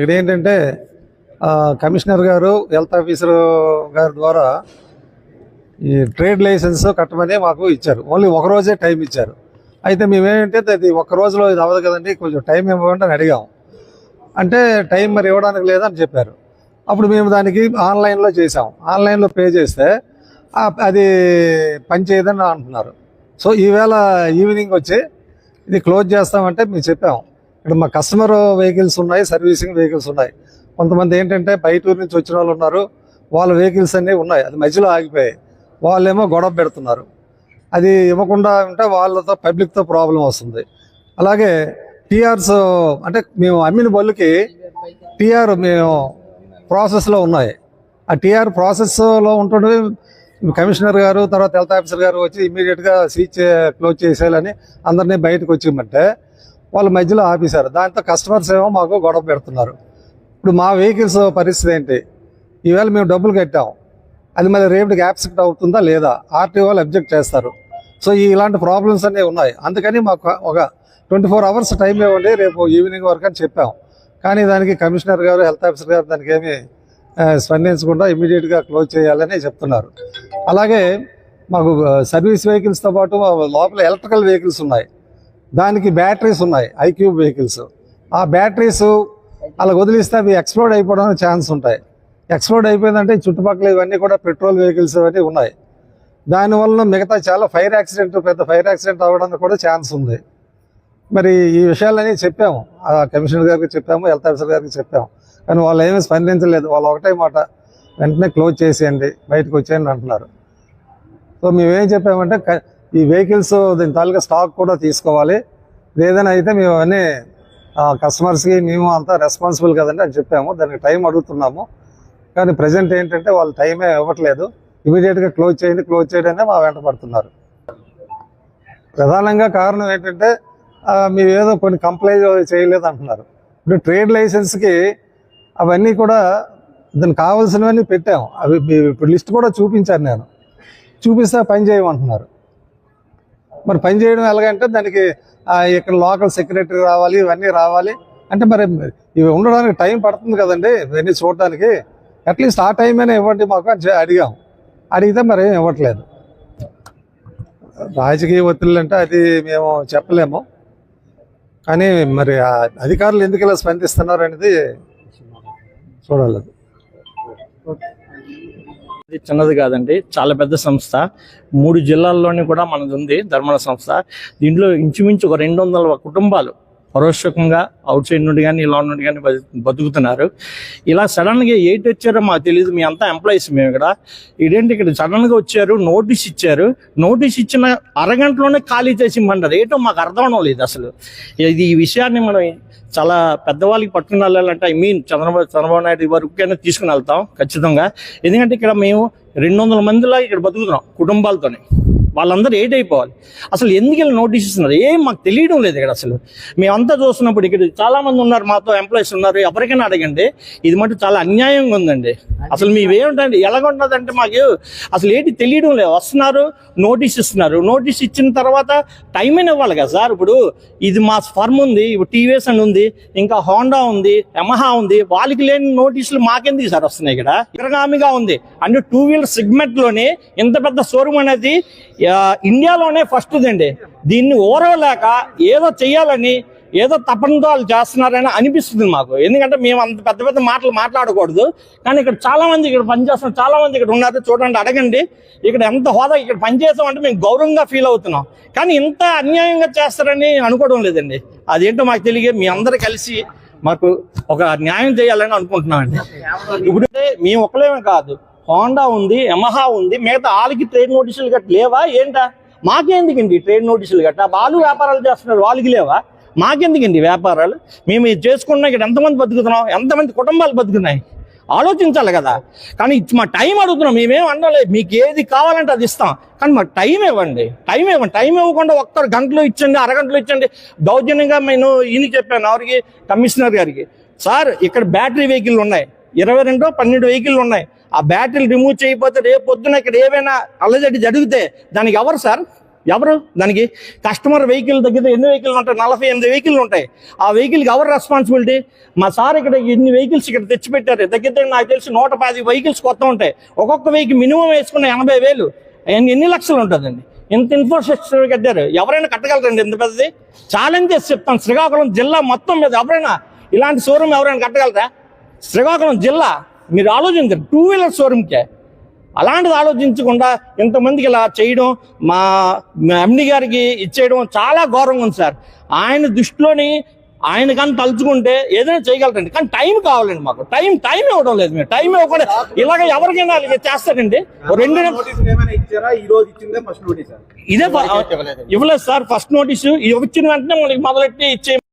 ఇక్కడ ఏంటంటే కమిషనర్ గారు హెల్త్ ఆఫీసర్ గారి ద్వారా ఈ ట్రేడ్ లైసెన్స్ కట్టమని మాకు ఇచ్చారు. ఓన్లీ ఒక రోజే టైం ఇచ్చారు. అయితే మేమేంటే అది ఒక రోజులో ఇది అవ్వదు కదండి, కొంచెం టైం ఇవ్వమంటే అని అడిగాం. అంటే టైం మరి ఇవ్వడానికి లేదని చెప్పారు. అప్పుడు మేము దానికి ఆన్లైన్లో చేసాం. ఆన్లైన్లో పే చేస్తే అది పని చేయదని అంటున్నారు. సో ఈవేళ ఈవినింగ్ వచ్చి ఇది క్లోజ్ చేస్తామంటే మేము చెప్పాము. ఇక్కడ మా కస్టమర్ వెహికల్స్ ఉన్నాయి, సర్వీసింగ్ వెహికల్స్ ఉన్నాయి. కొంతమంది ఏంటంటే బయట ఊరి నుంచి వచ్చిన వాళ్ళు ఉన్నారు, వాళ్ళ వెహికల్స్ అన్నీ ఉన్నాయి, అది మధ్యలో ఆగిపోయాయి. వాళ్ళేమో గొడవ పెడుతున్నారు. అది ఇవ్వకుండా ఉంటే వాళ్ళతో పబ్లిక్తో ప్రాబ్లం వస్తుంది. అలాగే టీఆర్స్ అంటే మేము అమ్మిన బళ్ళుకి టీఆర్ మేము ప్రాసెస్లో ఉన్నాయి. ఆ టీఆర్ ప్రాసెస్లో ఉంటుండే కమిషనర్ గారు తర్వాత హెల్త్ ఆఫీసర్ గారు వచ్చి ఇమీడియట్గా సీజ్ క్లోజ్ చేసేయాలని అందరినీ బయటకు వచ్చిమంటే వాళ్ళు మధ్యలో ఆపేశారు. దాంతో కస్టమర్స్ ఏమో మాకు గొడవ పెడుతున్నారు. ఇప్పుడు మా వెహికల్స్ పరిస్థితి ఏంటి? ఈవేళ మేము డబ్బులు కట్టాం, అది మళ్ళీ రేపటికి యాక్సెప్ట్ అవుతుందా లేదా? ఆర్టీఓ వాళ్ళు అబ్జెక్ట్ చేస్తారు. సో ఇలాంటి ప్రాబ్లమ్స్ అన్నీ ఉన్నాయి. అందుకని మాకు ఒక 24 hours టైం ఇవ్వండి రేపు ఈవినింగ్ వరకు అని చెప్పాం. కానీ దానికి కమిషనర్ గారు హెల్త్ ఆఫీసర్ గారు దానికి ఏమీ స్పందించకుండా ఇమీడియట్గా క్లోజ్ చేయాలని చెప్తున్నారు. అలాగే మాకు సర్వీస్ వెహికల్స్తో పాటు లోపల ఎలక్ట్రికల్ వెహికల్స్ ఉన్నాయి, దానికి బ్యాటరీస్ ఉన్నాయి, ఐక్యూబ్ వెహికల్స్. ఆ బ్యాటరీస్ అలా వదిలిస్తే అవి ఎక్స్ప్లోడ్ అయిపోవడానికి ఛాన్స్ ఉంటాయి. ఎక్స్ప్లోడ్ అయిపోయిందంటే చుట్టుపక్కల ఇవన్నీ కూడా పెట్రోల్ వెహికల్స్ అవన్నీ ఉన్నాయి. దానివల్ల మిగతా చాలా పెద్ద ఫైర్ యాక్సిడెంట్ అవ్వడానికి కూడా ఛాన్స్ ఉంది. మరి ఈ విషయాలన్నీ చెప్పాము, కమిషనర్ గారికి చెప్పాము, హెల్త్ ఆఫీసర్ గారికి చెప్పాము. కానీ వాళ్ళు ఏమీ స్పందించలేదు. వాళ్ళు ఒకటే మాట, వెంటనే క్లోజ్ చేసేయండి, బయటకు వచ్చేయండి అంటున్నారు. సో మేమేం చెప్పామంటే ఈ వెహికల్స్ దీని తాలూకా స్టాక్ కూడా తీసుకోవాలి, ఏదైనా అయితే మేము అన్నీ కస్టమర్స్కి మేము అంతా రెస్పాన్సిబుల్ కదండి అని చెప్పాము. దానికి టైం అడుగుతున్నాము. కానీ ప్రజెంట్ ఏంటంటే వాళ్ళు టైమే ఇవ్వట్లేదు. ఇమీడియట్గా క్లోజ్ చేయండి మా వెంట పడుతున్నారు. ప్రధానంగా కారణం ఏంటంటే మేము ఏదో కొన్ని కంప్లైంట్ చేయలేదు అంటున్నారు. ఇప్పుడు ట్రేడ్ లైసెన్స్కి అవన్నీ కూడా దానికి కావాల్సినవన్నీ పెట్టాము. అవి ఇప్పుడు లిస్ట్ కూడా చూపించాను నేను, చూపిస్తే పని చేయమంటున్నారు. మరి పని చేయడం ఎలాగంటే దానికి ఇక్కడ లోకల్ సెక్రటరీ రావాలి, ఇవన్నీ రావాలి అంటే మరి ఇవి ఉండడానికి టైం పడుతుంది కదండి, ఇవన్నీ చూడడానికి. అట్లీస్ట్ ఆ టైం అయినా ఇవ్వండి మాకు అని అడిగాం. అడిగితే మరి ఏం ఇవ్వట్లేదు. రాజకీయ ఒత్తిళ్ళు అంటే అది మేము చెప్పలేము. కానీ మరి అధికారులు ఎందుకు ఇలా స్పందిస్తున్నారు అనేది చూడాలి. ఇది చిన్నది కాదండి, చాలా పెద్ద సంస్థ. 3 జిల్లాల్లోని కూడా మనది ఉంది ధర్మణ సంస్థ. దీంట్లో ఇంచుమించు ఒక 200 కుటుంబాలు పరోక్షంగా అవుట్ సైడ్ నుండి కానీ ఇలా నుండి కానీ బతుకుతున్నారు. ఇలా సడన్ గా ఏంటి వచ్చారో మాకు తెలియదు. మీ అంతా ఎంప్లాయీస్ మేము ఇదేంటి ఇక్కడ సడన్ గా వచ్చారు, నోటీస్ ఇచ్చారు. నోటీస్ ఇచ్చిన అరగంటలోనే ఖాళీ చేసి ఇమ్మంటారు. ఏంటో మాకు అర్థం అవ్వలేదు అసలు. ఈ విషయాన్ని మనం చాలా పెద్దవాళ్ళకి పట్టుకుని వెళ్ళాలంటే చంద్రబాబు నాయుడు వరకైనా తీసుకుని వెళ్తాం ఖచ్చితంగా. ఎందుకంటే ఇక్కడ మేము 200 మందిలా ఇక్కడ బతుకుతున్నాం కుటుంబాలతోనే. వాళ్ళందరూ ఏటైపోవాలి. అసలు ఎందుకు ఇలా నోటీస్ ఇస్తున్నారు ఏం మాకు తెలియడం లేదు ఇక్కడ. అసలు మేమంతా చూస్తున్నప్పుడు ఇక్కడ చాలా మంది ఉన్నారు, మాతో ఎంప్లాయీస్ ఉన్నారు, ఎవరికైనా అడగండి. ఇది మటు చాలా అన్యాయంగా ఉందండి. అసలు మేమేమిటండి ఎలాగుంటుందంటే మాకు అసలు ఏంటి తెలియడం లేదు. వస్తున్నారు, నోటీస్ ఇస్తున్నారు. నోటీస్ ఇచ్చిన తర్వాత టైం అయినా ఇవ్వాలి కదా సార్. ఇప్పుడు ఇది మా ఫర్మ్ ఉంది, ఇప్పుడు టీవీఎస్ అని ఉంది, ఇంకా హోండా ఉంది, యమహా ఉంది. వాళ్ళకి లేని నోటీసులు మాకెందుకు సార్ వస్తున్నాయి ఇక్కడ? ఇరగామిగా ఉంది. అంటే 2 వీలర్ సెగ్మెంట్ లోనే ఇంత పెద్ద షోరూమ్ అనేది ఇండియాలోనే ఫస్ట్ దండి. దీన్ని ఓరవలేక ఏదో చెయ్యాలని ఏదో తపనతో వాళ్ళు చేస్తున్నారని అనిపిస్తుంది మాకు. ఎందుకంటే మేము అంత పెద్ద పెద్ద మాటలు మాట్లాడకూడదు, కానీ ఇక్కడ చాలా మంది ఇక్కడ పనిచేస్తున్నారు, చాలా మంది ఇక్కడ ఉన్నారు. చూడండి, అడగండి. ఇక్కడ ఎంత హోదా ఇక్కడ పనిచేస్తామంటే మేము గౌరవంగా ఫీల్ అవుతున్నాం. కానీ ఇంత అన్యాయంగా చేస్తారని అనుకోవడం లేదండి. అదేంటో మాకు తెలియ మీ అందరు కలిసి మాకు ఒక న్యాయం చేయాలని అనుకుంటున్నామండి. ఇప్పుడు మేము ఒకలేమే కాదు, హోండా ఉంది, యమహా ఉంది, మిగతా వాళ్ళకి ట్రేడ్ నోటీసులు గట్ట లేవా ఏంటా? మాకెందుకండి ట్రేడ్ నోటీసులు గట్ట? వాళ్ళు వ్యాపారాలు చేస్తున్నారు, వాళ్ళకి లేవా? మాకెందుకండి వ్యాపారాలు? మేము ఇది చేసుకున్నా ఇక్కడ ఎంతమంది బతుకుతున్నాం, ఎంతమంది కుటుంబాలు బతుకున్నాయి ఆలోచించాలి కదా. కానీ మా టైం అడుగుతున్నాం. మేమేం అనలేదు, మీకు ఏది కావాలంటే అది ఇస్తాం, కానీ మాకు టైం ఇవ్వండి. టైం ఇవ్వకుండా ఒక్కరు గంటలో ఇచ్చండి, అరగంటలో ఇచ్చండి. దౌర్జన్యంగా నేను ఈయనకి చెప్పాను, ఎవరికి, కమిషనర్ గారికి. సార్ ఇక్కడ బ్యాటరీ వెహికల్ ఉన్నాయి, 12 వెహికల్ ఉన్నాయి. ఆ బ్యాటరీలు రిమూవ్ చేయకపోతే రేపు పొద్దున ఇక్కడ ఏమైనా అల్లజడి జరిగితే దానికి ఎవరు సార్? ఎవరు దానికి? కస్టమర్ వెహికల్ దగ్గర ఎన్ని వెహికల్ ఉంటాయి? 48 వెహికల్ ఉంటాయి. ఆ వెహికల్కి ఎవరు రెస్పాన్సిబిలిటీ? మా సార్ ఇక్కడ ఇన్ని వెహికల్స్ ఇక్కడ తెచ్చిపెట్టారు. దగ్గర నాకు తెలిసి 110 వెహికల్స్ కొత్త ఉంటాయి. ఒక్కొక్క వెహికల్ మినిమం వేసుకున్న 80,000. ఎన్ని లక్షలు ఉంటుందండి? ఇంత ఇన్ఫ్రాస్ట్రక్చర్ కట్టారు. ఎవరైనా కట్టగలరండి ఇంత పెద్దది? ఛాలెంజ్ చేసి చెప్తాను, శ్రీకాకుళం జిల్లా మొత్తం మీద ఎవరైనా ఇలాంటి షోరూమ్ ఎవరైనా కట్టగలరా? శ్రీకాకుళం జిల్లా మీరు ఆలోచించండి, 2 వీలర్ షోరూమ్కే అలాంటిది ఆలోచించకుండా ఇంతమందికి ఇలా చేయడం, మా ఎండి గారికి ఇచ్చేయడం చాలా ఘోరంగా ఉంది సార్. ఆయన దృష్టిలోని ఆయన కానీ తలుచుకుంటే ఏదైనా చేయగలరండి, కానీ టైం కావాలండి మాకు. టైం ఇవ్వడం లేదు. మేము టైం ఇవ్వకుండా ఇలాగ ఎవరికైనా చేస్తారండి. ఇదే ఇవ్వలేదు సార్. ఫస్ట్ నోటీసు ఇచ్చిన వెంటనే మనకి మొదలెట్టి ఇచ్చే